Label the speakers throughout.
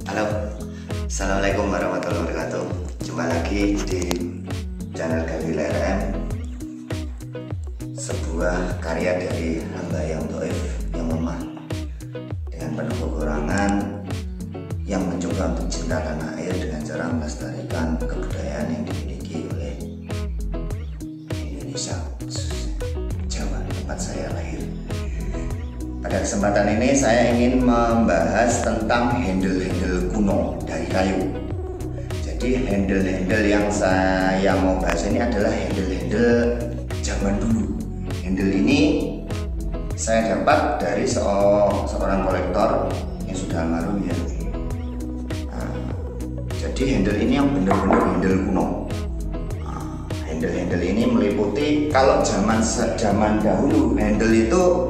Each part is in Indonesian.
Speaker 1: Halo, Assalamualaikum warahmatullahi wabarakatuh. Jumpa lagi di channel Galilea RM, sebuah karya dari hamba yang dhaif, yang lemah, dengan penuh kekurangan, yang mencoba untuk cinta tanah air dengan cara melestarikan kebudayaan yang dimiliki oleh Indonesia, khususnya Jawa, tempat saya lahir. Pada kesempatan ini saya ingin membahas tentang handle-handle kuno dari kayu. Jadi handle-handle yang saya mau bahas ini adalah handle-handle zaman dulu. Handle ini saya dapat dari seorang kolektor yang sudah almarhum ya. Jadi handle ini yang benar-benar handle kuno. Handle-handle ini meliputi, kalau zaman dahulu handle itu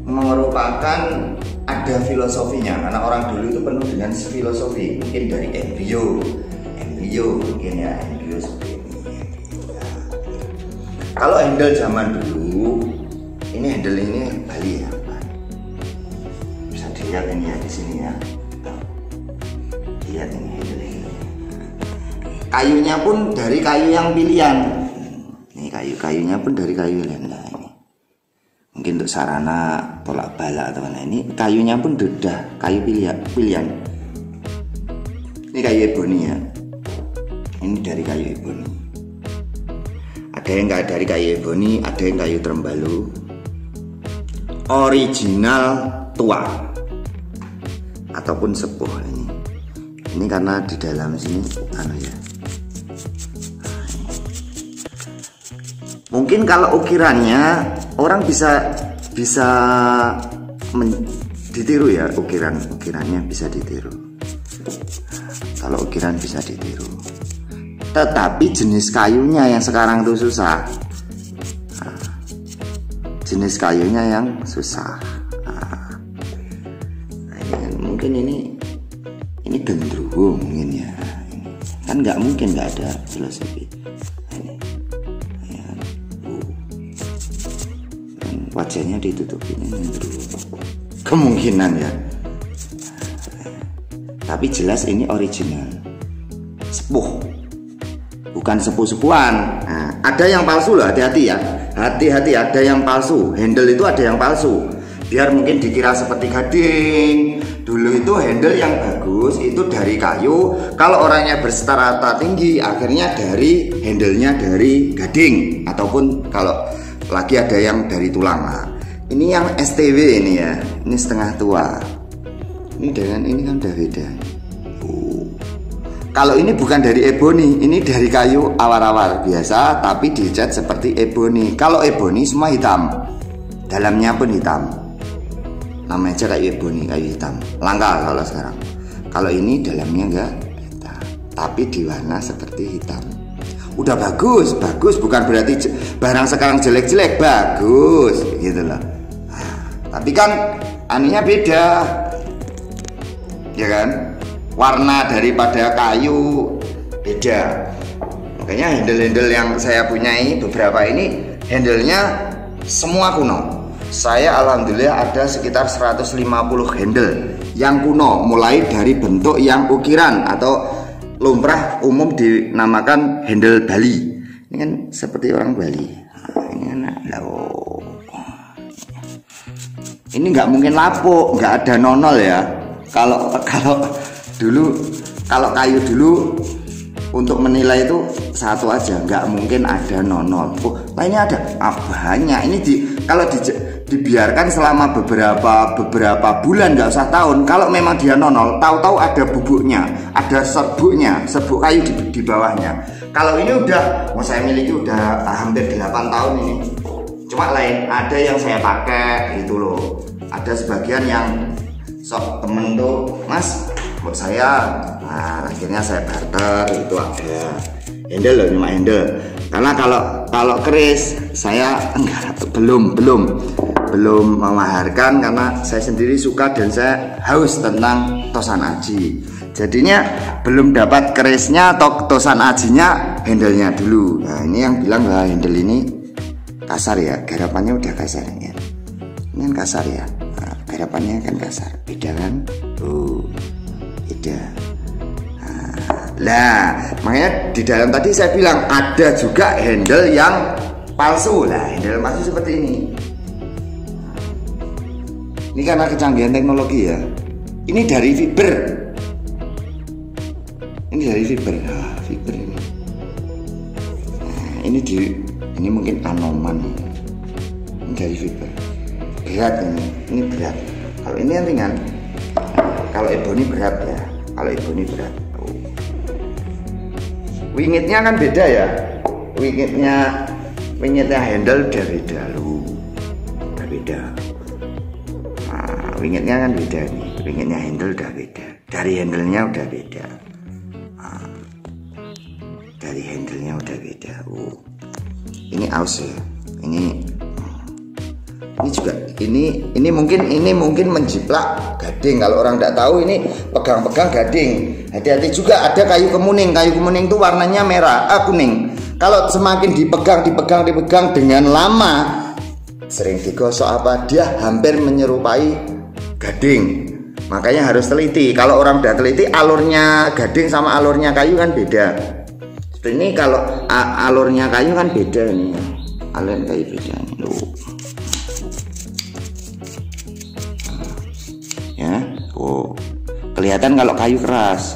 Speaker 1: merupakan ada filosofinya, karena orang dulu itu penuh dengan filosofi, mungkin dari embrio mungkin ya, embrio seperti ini. Kalau handle zaman dulu, ini handle ini Bali ya, bisa dilihat ini ya di sini ya, lihat ini handle ini. Kayunya pun dari kayu yang pilihan, ini kayunya pun dari kayu yang lain. Mungkin untuk sarana tolak bala atau mana, ini kayunya pun sudah kayu pilihan. Ini kayu eboni ya, ini dari kayu eboni. Ada yang nggak dari kayu eboni, ada yang kayu terembalu, original tua ataupun sepuh. Ini karena di dalam sini ya. Mungkin kalau ukirannya orang bisa ditiru ya, ukirannya bisa ditiru. Kalau ukiran bisa ditiru, tetapi jenis kayunya yang sekarang tuh susah. Jenis kayunya yang susah. Mungkin ini gendruwo mungkin ya. Kan nggak mungkin nggak ada filosofi. Wajahnya ditutupin kemungkinan ya, tapi jelas ini original sepuh, bukan sepuh-sepuhan. Ada yang palsu loh, hati-hati ya, hati-hati, ada yang palsu. Handle itu ada yang palsu, biar mungkin dikira seperti gading. Dulu itu handle yang bagus itu dari kayu. Kalau orangnya berstrata tinggi, akhirnya dari handlenya dari gading, ataupun kalau lagi ada yang dari tulang. Ini yang STW ini ya, ini setengah tua. Ini dengan ini kan udah beda. Kalau ini bukan dari eboni, ini dari kayu awar-awar biasa, tapi dicat seperti eboni. Kalau eboni semua hitam, dalamnya pun hitam. Namanya aja kayu eboni, kayu hitam. Langka kalau sekarang. Kalau ini dalamnya enggak hitam, tapi diwarna seperti hitam. Udah bagus, bukan berarti barang sekarang jelek-jelek, bagus gitu loh. Tapi kan aninya beda, ya kan? Warna daripada kayu beda. Makanya handle-handle yang saya punyai beberapa ini handlenya semua kuno. Saya alhamdulillah ada sekitar 150 handle yang kuno, mulai dari bentuk yang ukiran atau lumrah umum dinamakan handle Bali. Ini kan seperti orang Bali. Ini kan ini nggak mungkin lapuk, nggak ada nonol ya. Kalau dulu, kalau kayu dulu untuk menilai itu satu aja, nggak mungkin ada nonol. Lainnya ada banyak. Ini kalau dibiarkan selama beberapa bulan, nggak usah tahun, kalau memang dia nonol, tahu-tahu ada bubuknya, ada serbuk kayu di bawahnya. Kalau ini udah, saya miliki udah hampir 8 tahun ini. Cuma lain, ada yang saya pakai gitu loh. Ada sebagian yang sok temen tuh, Mas, buat saya. Nah, akhirnya saya barter, itu ada handle loh, cuma handle. Karena kalau keris saya belum memaharkan, karena saya sendiri suka dan saya haus tentang tosan aji. Jadinya belum dapat kerisnya atau tosan ajinya, handlenya dulu. Nah, ini yang bilang bahwa handle ini kasar ya, garapannya udah kasar ya. Ini kan kasar ya, nah, garapannya kan kasar, beda kan? beda. Nah, makanya di dalam tadi saya bilang ada juga handle yang palsu. Lah, handle palsu seperti ini. Ini karena kecanggihan teknologi ya. Ini dari fiber. Ini dari fiber. Nah, fiber ini. Nah, ini mungkin Anoman. Ini dari fiber. Berat ini berat. Kalau ini yang ringan. Kalau ebony berat ya. Kalau ebony berat. Wingitnya kan beda ya. Wingitnya handle udah beda lu. Udah beda. Nah, wingitnya kan beda nih. Wingitnya handle udah beda. Dari handlenya udah beda. Nah, dari handlenya udah beda. Ini aus ya. Ini juga ini mungkin menjiplak gading. Kalau orang tidak tahu ini pegang-pegang gading. Hati-hati juga ada kayu kemuning. Kayu kemuning itu warnanya merah, kuning. Kalau semakin dipegang dengan lama, sering digosok dia hampir menyerupai gading. Makanya harus teliti. Kalau orang udah teliti, alurnya gading sama alurnya kayu kan beda. Seperti ini kalau alurnya kayu kan beda nih. Alur kayu beda nih. Ya, kelihatan kalau kayu keras.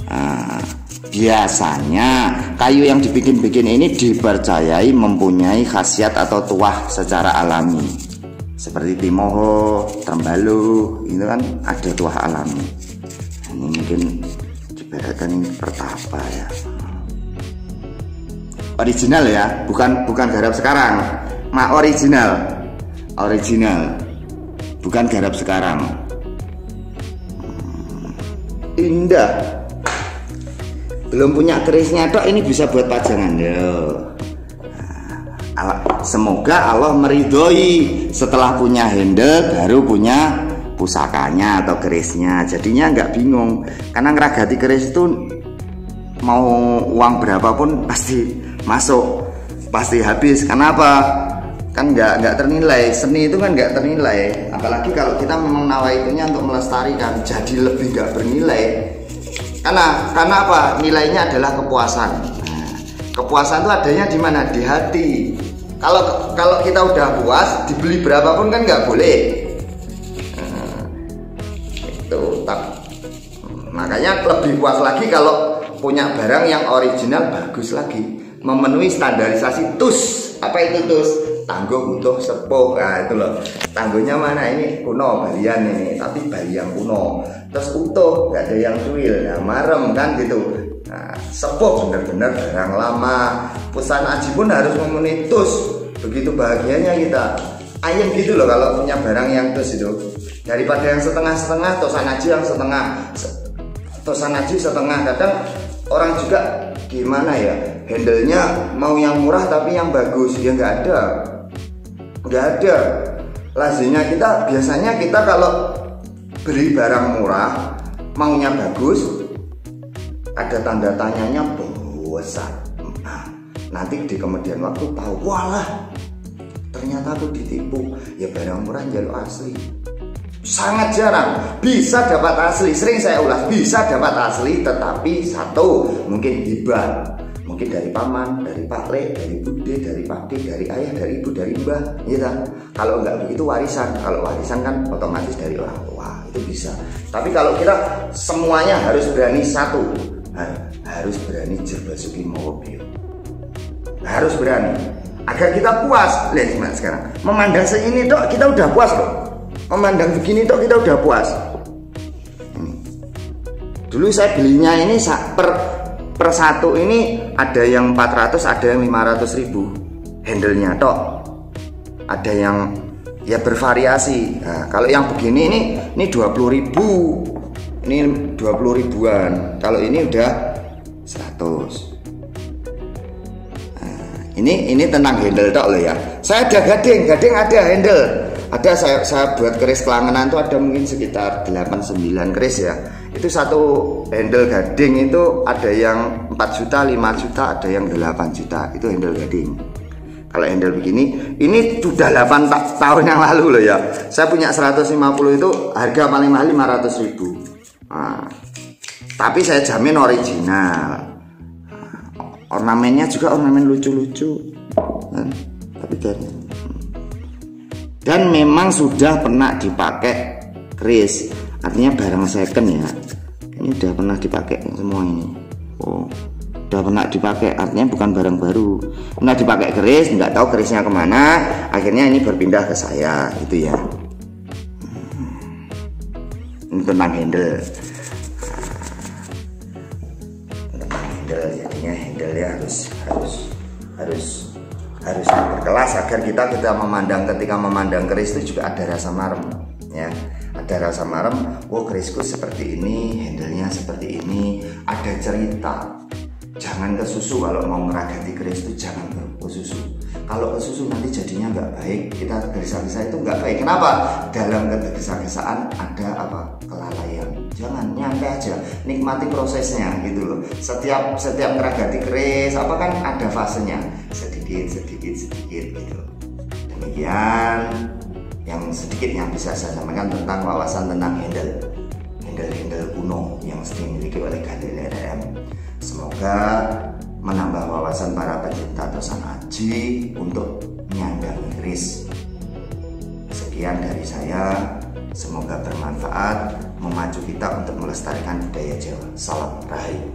Speaker 1: Nah, biasanya kayu yang dibikin-bikin ini dipercayai mempunyai khasiat atau tuah secara alami, seperti timoho, trembalu, itu kan ada tuah alami. Ini mungkin diibaratkan ini pertapa ya. Original ya, bukan garap sekarang. Original. Bukan garap sekarang. Indah. Belum punya kerisnya tok, ini bisa buat pajangan ya. Semoga Allah meridhoi setelah punya handle baru punya pusakanya atau kerisnya. Jadinya nggak bingung. Karena ngeragati keris itu mau uang berapapun pasti masuk, pasti habis. Kenapa? Kan nggak ternilai. Seni itu kan nggak ternilai, apalagi kalau kita memang nawaitunya untuk melestarikan, jadi lebih nggak bernilai. Karena apa? Nilainya adalah kepuasan. Nah, kepuasan itu adanya di mana? Di hati. Kalau kita udah puas, dibeli berapapun kan nggak boleh. Makanya lebih puas lagi kalau punya barang yang original, bagus lagi, memenuhi standarisasi TUS. Apa itu TUS? Tangguh, utuh, sepuh. Nah itu loh, tangguhnya mana? Ini kuno, balian ini, tapi bali yang kuno. Terus utuh, nggak ada yang cuil, nah marem kan gitu. Nah, sepuh bener-bener barang lama. Pusana aji pun harus memenuhi TUS. Begitu bahagianya kita. Ayam gitu loh kalau punya barang yang TUS itu. Daripada yang setengah-setengah, tosan aji yang setengah. Tosan aji setengah. Kadang orang juga gimana ya, handlenya mau yang murah tapi yang bagus, ya nggak ada. Lazimnya biasanya kita kalau beli barang murah maunya bagus, ada tanda tanyanya besar. Nah, nanti di kemudian waktu tahu, walah ternyata aku ditipu. Ya barang murah jalur asli sangat jarang bisa dapat asli. Sering saya ulas, bisa dapat asli tetapi satu mungkin hibah, mungkin dari paman, dari pak le, dari bude, dari pakde, dari ayah, dari ibu, dari mbah, gitu. Kalau enggak begitu warisan. Kalau warisan kan otomatis dari orang tua, itu bisa. Tapi kalau kita semuanya harus berani satu, harus berani jerbasuki mobil, harus berani agar kita puas. Lihat gimana sekarang, memandang seini dok kita udah puas loh. Memandang begini dok kita udah puas. Dulu saya belinya ini per satu ini ada yang 400, ada yang 500 ribu handlenya tok. Ada yang ya bervariasi. Nah, kalau yang begini ini 20 ribu, ini 20 ribuan. Kalau ini udah 100. Nah, ini tentang handle tok loh ya. Saya ada gading ada handle. Ada saya buat keris kelangenan itu ada mungkin sekitar 8-9 keris ya. Itu satu handle gading itu ada yang 4 juta, 5 juta, ada yang 8 juta. Itu handle gading. Kalau handle begini, ini sudah 8 tahun yang lalu loh ya. Saya punya 150 itu harga paling mahal 500 ribu. Nah, tapi saya jamin original. Ornamennya juga ornamen lucu-lucu. Tapi dan memang sudah pernah dipakai keris, artinya barang second ya. Ini udah pernah dipakai semua ini. Oh, udah pernah dipakai, artinya bukan barang baru. Pernah dipakai keris, nggak tahu kerisnya kemana. Akhirnya ini berpindah ke saya, gitu ya. Ini tentang handle. Jadinya handle-nya harus berkelas agar kita memandang, ketika memandang keris itu juga ada rasa marem ya, ada rasa marem. Oh, kerisku seperti ini, handle-nya seperti ini, ada cerita. Jangan kesusu kalau mau meragati keris itu, jangan kesusu. Kalau kesusu nanti jadinya nggak baik. Kita tergesa-gesa itu nggak baik. Kenapa? Dalam ketergesa-gesaan ada apa? Kelalaian. Jangan, nyantai aja, nikmati prosesnya gitu loh. Setiap meragati keris apa kan ada fasenya, sedikit gitu. Demikian yang sedikit yang bisa saya sampaikan tentang wawasan tentang handle kuno yang dimiliki oleh Galeri RM. Semoga menambah wawasan para pecinta tosan aji untuk menyandangi keris. Sekian dari saya, semoga bermanfaat, memacu kita untuk melestarikan budaya Jawa. Salam Rahayu.